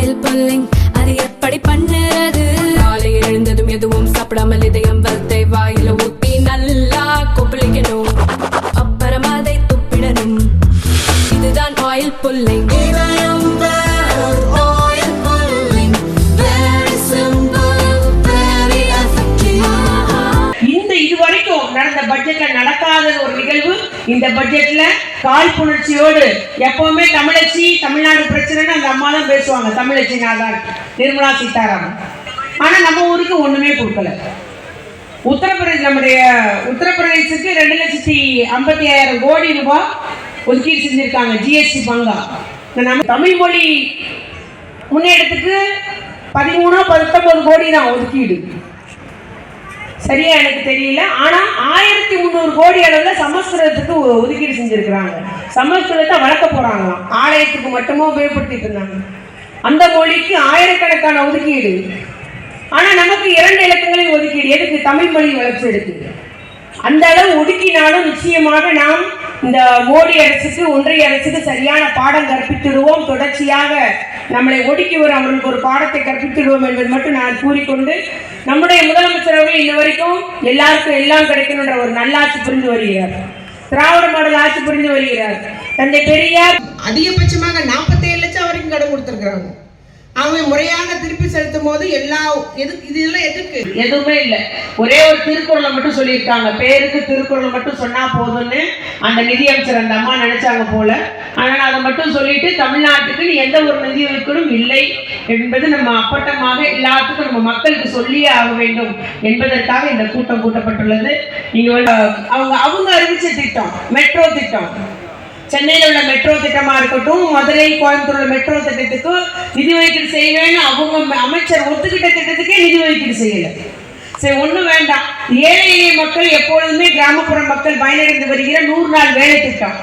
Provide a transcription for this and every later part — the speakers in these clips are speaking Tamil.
ஆயில் புல்லிங் அது எப்படி பண்ணுறது? காலையில் எழுந்ததும் எதுவும் சாப்பிடாமல் இதயம் வளர்த்தை வாயில ஊத்தி நல்லா கொப்பளிக்கணும், அப்புறம் அதை துப்பிடணும். இதுதான் ஆயில் புல்லிங். நடந்த பட்ஜெட்ல நடக்காத ஒரு நிகழ்வு இந்த பட்ஜெட்ல காழ்ப்புணர்ச்சியோடு எப்பவுமே தமிழச்சி தமிழ்நாடு பிரச்சனைன்னு அந்த அம்மா தான் பேசுவாங்க. தமிழச்சி நாதான் நிர்மலா சீதாராமன். ஆனா நம்ம ஊருக்கு ஒண்ணுமே கொடுக்கல. நம்முடைய உத்தரப்பிரதேசத்துக்கு 2,50,000 கோடி ரூபாய் ஒதுக்கீடு செஞ்சிருக்காங்க ஜிஎஸ்டி பங்கா. நம்ம தமிழ் மொழி முன்னேற்றத்துக்கு 13-19 கோடி தான் ஒதுக்கீடு. சரியா எனக்கு தெரியல. ஆனா 1300 கோடி அளவுல சமஸ்கிருதத்துக்கு ஒதுக்கீடு செஞ்சிருக்கிறாங்க. சமஸ்கிருதத்தை வளர்க்க போறாங்களாம். ஆலயத்துக்கு மட்டுமே உபயோகப்படுத்திட்டு இருந்தாங்க. அந்த மொழிக்கு ஆயிரக்கணக்கான ஒதுக்கீடு. ஆனா நமக்கு 2 இலக்கங்களில் ஒதுக்கீடு. எதுக்கு? தமிழ் மொழி வளர்ச்சி எடுக்குது. அந்த அளவு ஒதுக்கினாலும் நிச்சயமாக நாம் இந்த மோடி அரசுக்கு ஒன்றிய அரசுக்கு சரியான பாடம் கற்பித்துடுவோம். தொடர்ச்சியாக நம்மளை ஒடுக்கி வரும் அவர்களுக்கு ஒரு பாடத்தை கற்பித்துடுவோம் என்பது மட்டும் நான் கூறிக்கொண்டு, நம்முடைய முதலமைச்சர் அவர்கள் இன்ன வரைக்கும் எல்லாருக்கும் எல்லாம் கிடைக்கணுன்ற ஒரு நல்லாட்சி புரிந்து வருகிறார். திராவிட மாடல் ஆட்சி புரிந்து வருகிறார். தந்தை பெரியார் அதிகபட்சமாக 47 லட்சம் வரைக்கும் கடன் கொடுத்திருக்கிறாங்க. அவங்க முறையாக திருப்பி செலுத்தும் போது இதெல்லாம் எதுக்கு? எதுவுமே இல்லை. ஒரே ஒரு திருக்குறளை மட்டும் சொல்லியிருக்காங்க. பேருக்கு திருக்குறளை மட்டும் சொன்னா போதும்னு அந்த நிதியமைச்சர் அந்த அம்மா நினைச்சாங்க போல. ஆனால் அதை மட்டும் சொல்லிட்டு தமிழ்நாட்டுக்கு எந்த ஒரு நிதி ஒதுக்கீடும் இல்லை என்பது நம்ம அப்பட்டமாக எல்லாத்துக்கும் நம்ம மக்களுக்கு சொல்லியே ஆக வேண்டும் என்பதற்காக இந்த கூட்டம் கூட்டப்பட்டுள்ளது. நீங்க அவங்க அறிவிச்ச திட்டம் மெட்ரோ திட்டம், சென்னையில் உள்ள மெட்ரோ திட்டமா இருக்கட்டும், மதுரை கோயம்புத்தூர் உள்ள மெட்ரோ திட்டத்துக்கு நிதி ஒதுக்கீடு செய்வேன்னு அவங்க அமைச்சர் ஒத்துக்கிட்ட திட்டத்துக்கே நிதி ஒதுக்கீடு செய்யல. சரி, ஒண்ணும் வேண்டாம். ஏழை எளிய மக்கள் எப்பொழுதுமே கிராமப்புற மக்கள் பயனடைந்து வருகிற 100 நாள் வேலை திட்டம்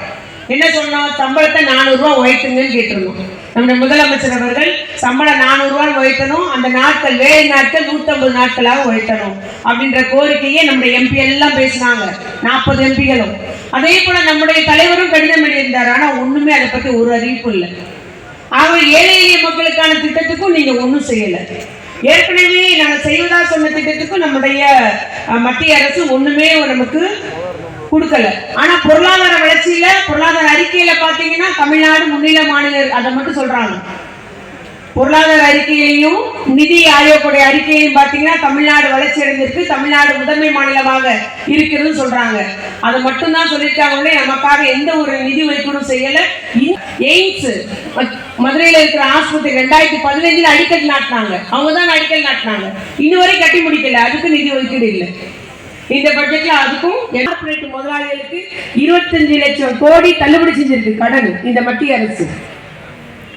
என்ன சொன்னோம்? சம்பளத்தை 400 ரூபாய் உயர்த்துங்கன்னு கேட்டிருந்தோம். நம்முடைய முதலமைச்சர் அவர்கள் சம்பளம் 400 ரூபாய் உயர்த்தணும், அந்த நாட்கள் வேலை நாட்கள் 150 நாட்களாக உயர்த்தணும் அப்படின்ற கோரிக்கையை நம்முடைய எம்பி எல்லாம் பேசினாங்க. 40 எம்பிகளும். அதே போல நம்முடைய தலைவரும் கடிதம் எழுதியிருந்தார். ஆனா ஒண்ணுமே அதை பத்தி ஒரு அறிவிப்பு இல்லை. ஆக ஏழை எளிய மக்களுக்கான திட்டத்துக்கும் நீங்க ஒன்றும் செய்யல. ஏற்கனவே நாங்கள் செய்வதா சொன்ன திட்டத்துக்கும் நம்முடைய மத்திய அரசு ஒண்ணுமே நமக்கு கொடுக்கல. ஆனா பொருளாதார வளர்ச்சியில பொருளாதார அறிக்கையில பாத்தீங்கன்னா தமிழ்நாடு முன்னிலை மாநிலம் அதை மட்டும் சொல்றாங்க. பொருளாதார அறிக்கையிலையும் நிதி ஆயோக்குடைய அறிக்கையிலையும் பாத்தீங்கன்னா தமிழ்நாடு வளர்ச்சி அடைந்திருக்கு, தமிழ்நாடு முதன்மை மாநிலமாக இருக்கிறதுன்னு சொல்றாங்க. அதை மட்டும் தான் சொல்லியிருக்காங்க. நமக்காக எந்த ஒரு நிதி ஒதுக்கீடும் செய்யல. எய்ம்ஸ் மதுரையில இருக்கிற ஆஸ்பத்திரி 2015 அடிக்கல் நாட்டினாங்க. அவங்க தான் அடிக்கல் நாட்டினாங்க. இன்னுவரை கட்டி முடிக்கல. அதுக்கு நிதி ஒதுக்கீடு இல்லை. இந்த பட்ஜெட்ல அதுக்கும் கார்ப்பரேட் முதலாளிகளுக்கு 25 லட்சம் கோடி தள்ளுபடி செஞ்சிருக்கு கடன் இந்த மத்திய அரசு.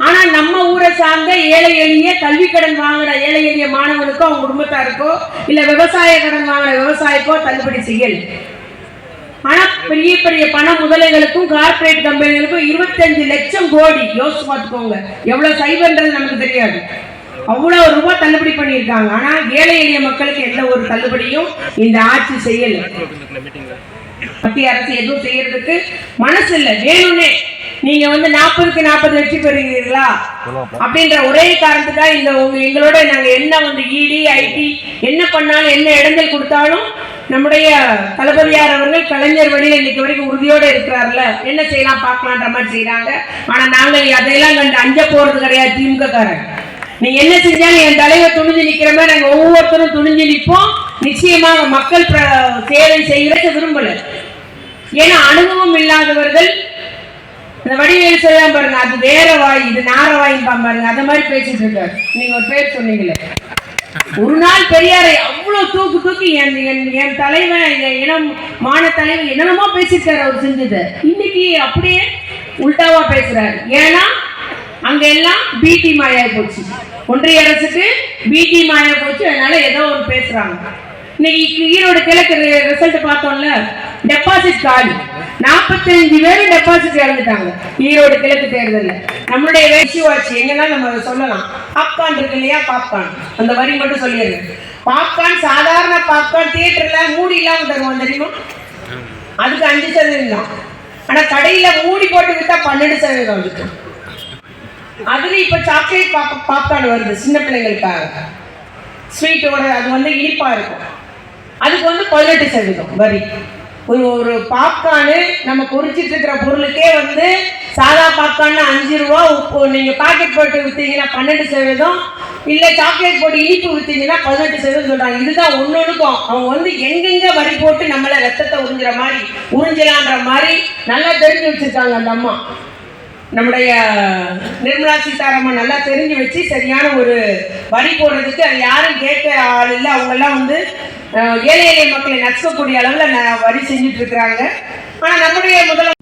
ஆனா நம்ம ஊரை சார்ந்த ஏழை எளிய கல்வி கடன் வாங்கின ஏழை எளிய மாணவனுக்கோ அவங்க குடும்பத்தாருக்கோ இல்ல விவசாய கடன் வாங்கின விவசாயிக்கோ தள்ளுபடி செய்யல. ஆனா பெரிய பெரிய பண முதலைகளுக்கும் கார்ப்பரேட் கம்பெனிகளுக்கும் 25 லட்சம் கோடி. யோசிச்சு பார்த்துக்கோங்க எவ்வளவு சைபர்ன்றது நமக்கு தெரியாது. அவ்வளவு ரூபாய் தள்ளுபடி பண்ணியிருக்காங்க. ஆனா ஏழை எளிய மக்களுக்கு எந்த ஒரு தள்ளுபடியும் இந்த ஆட்சி செய்யல. மத்திய அரசு எதுவும் செய்யறதுக்கு மனசு இல்லை. வேணும்னே நீங்க 40க்கு 40 வெற்றி பெறுகிறீர்களா அப்படின்ற ஒரே காரணத்துக்காக இந்த எங்களோட நாங்க என்ன இடி ஐடி என்ன பண்ணாலும் என்ன இடங்கள் கொடுத்தாலும் நம்முடைய தளபதியார் அவர்கள் கலைஞர் வழியில் இன்னைக்கு வரைக்கும் உறுதியோட இருக்கிறார்ல, என்ன செய்யலாம் பார்க்கலான்ற மாதிரி செய்யறாங்க. ஆனா நாங்கள் அதையெல்லாம் கண்டு அஞ்ச போறது கிடையாது. திமுக காரன் நீங்க என்ன செஞ்சாலும் என் தலைவர் துணிஞ்சு நிக்கிற மாதிரி நாங்க ஒவ்வொருத்தரும் துணிஞ்சு நிற்போம். நிச்சயமாக மக்கள் சேவை செய்யறத விரும்பல. ஏன்னா அனுபவம் இல்லாதவர்கள் இந்த வடிவேல் செய்யாம பாருங்க, அது வேற வாய் இது நார வாயும் பாருங்க, அந்த மாதிரி பேசிட்டு இருக்காரு. நீங்க ஒரு பேர் சொன்னீங்களே, ஒரு நாள் பெரியாரை அவ்வளவு தூக்கி என் தலைவன் இனம் மான தலைவன் என்னென்னமோ பேசிருக்காரு. அவர் செஞ்சது இன்னைக்கு அப்படியே உல்டாவா பேசுறாரு. ஏன்னா அங்க எல்லாம் பிடி மாயா போச்சு, ஒன்றிய அரசுக்கு பிடி மாயா போச்சு. அதனால ஏதோ ஒன்று பேசுறாங்க. இன்னைக்கு ஈரோடு கிழக்கு ரிசல்ட் பார்த்தோம்ல, டெபாசிட் கார்டு 45 பேர் டெபாசிட் இழந்துட்டாங்க ஈரோடு கிழக்கு தேர்தலில். நம்மளுடைய ரேஷியோ ஆச்சு. எங்கன்னா நம்ம சொல்லலாம். பாப்கார்ன் இருக்கு இல்லையா, பாப்கார்ன் அந்த வரி மட்டும் சொல்லிடுறேன். பாப்கார்ன் சாதாரண பாப்கார்ன் தியேட்டர்ல மூடி இல்லாம தருவோம் தெரியுமா, அதுக்கு 5% தான். ஆனா கடையில மூடி போட்டு விட்டா 12% அதுக்கு. அதுல இப்ப சாக்லேட் பாப்கார்ன் வருது சின்ன பிள்ளைங்களுக்காக, ஸ்வீட்டோட. அது வந்து இனிப்பா இருக்கும். அதுக்கு வந்து 18% வரி. ஒரு பாப்கார்னு நம்ம பொரிச்சிட்டு இருக்கிற பொருளுக்கே வந்து சாதா பாப்கார்ன் 5 ரூபா, நீங்க பாக்கெட் போட்டு வித்தீங்கன்னா 12%, இல்ல சாக்லேட் போட்டு இனிப்பு வித்தீங்கன்னா 18% சொல்றாங்க. இதுதான் ஒன்னொன்னுக்கும் அவங்க வந்து எங்கெங்க வரி போட்டு நம்மள ரத்தத்தை உறிஞ்சுற மாதிரி உறிஞ்சலான்ற மாதிரி நல்லா தெரிஞ்சு வச்சிருக்காங்க அந்த அம்மா. நம்முடைய நிர்மலா சீதாராமன் நல்லா தெரிஞ்சு வச்சு சரியான ஒரு வரி போடுறதுக்கு அது யாரும் கேட்க ஆள் இல்லை. அவங்கெல்லாம் வந்து ஏழை எளிய மக்களை நசுக்கக்கூடிய அளவில் வரி செஞ்சுட்டு இருக்கிறாங்க. ஆனால் நம்முடைய முதல்வர்